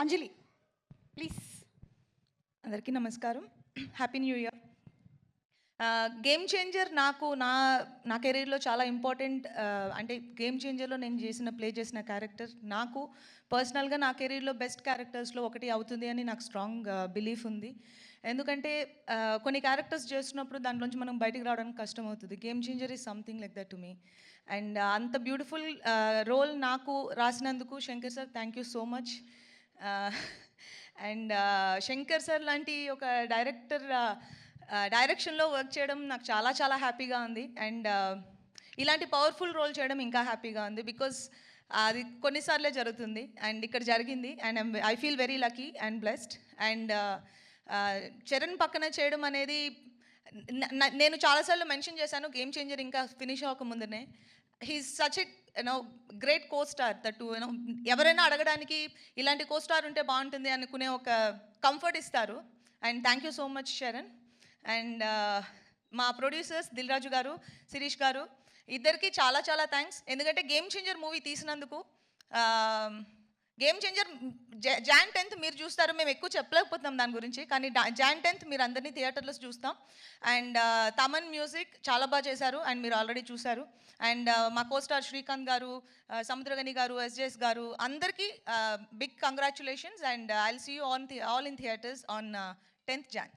అంజలి please. అందరికీ నమస్కారం. Happy new year. Game changer నాకు నా నా కెరీర్లో చాలా ఇంపార్టెంట్. అంటే గేమ్ చేంజర్లో నేను ప్లే చేసిన క్యారెక్టర్ నాకు పర్సనల్గా నా కెరీర్లో బెస్ట్ క్యారెక్టర్స్లో ఒకటి అవుతుంది అని నాకు స్ట్రాంగ్ బిలీఫ్ ఉంది. ఎందుకంటే కొన్ని క్యారెక్టర్స్ చేస్తున్నప్పుడు దాంట్లోంచి మనం బయటికి రావడానికి కష్టం అవుతుంది. Game changer is something like that to me. And అంత బ్యూటిఫుల్ రోల్ నాకు రాసినందుకు Shankar sir thank you so much. And Shankar sir లాంటి ఒక డైరెక్షన్లో వర్క్ చేయడం నాకు చాలా చాలా హ్యాపీగా ఉంది. అండ్ ఇలాంటి పవర్ఫుల్ రోల్ చేయడం ఇంకా హ్యాపీగా ఉంది. బికాజ్ అది కొన్నిసార్లే జరుగుతుంది అండ్ ఇక్కడ జరిగింది. And I feel very lucky and blessed. And Charan పక్కన చేయడం అనేది నేను చాలాసార్లు మెన్షన్ చేశాను గేమ్ చేంజర్ ఇంకా ఫినిష్ అవ్వకముందునే. He's such a great co star that ఎవరైనా అడగడానికి ఇలాంటి కో స్టార్ ఉంటే బాగుంటుంది అనుకునే ఒక కంఫర్ట్ ఇస్తారు. And thank you so much Charan. And మా ప్రొడ్యూసర్స్ దిల్ రాజు గారు, శిరీష్ గారు ఇద్దరికి చాలా చాలా థ్యాంక్స్. ఎందుకంటే గేమ్ చేంజర్ మూవీ తీసినందుకు. గేమ్ చేంజర్ జాన్ 10th మీరు చూస్తారు. మేము ఎక్కువ చెప్పలేకపోతున్నాం దాని గురించి, కానీ జాన్ 10th మీరు అందరినీ థియేటర్లో చూస్తాం. అండ్ తమన్ మ్యూజిక్ చాలా బాగా చేశారు అండ్ మీరు ఆల్రెడీ చూశారు. అండ్ మా కోస్టార్ శ్రీకాంత్ గారు, సముద్రగని గారు, ఎస్జేఎస్ గారు అందరికీ big congratulations. And I will see you all in theatres on 10th Jan.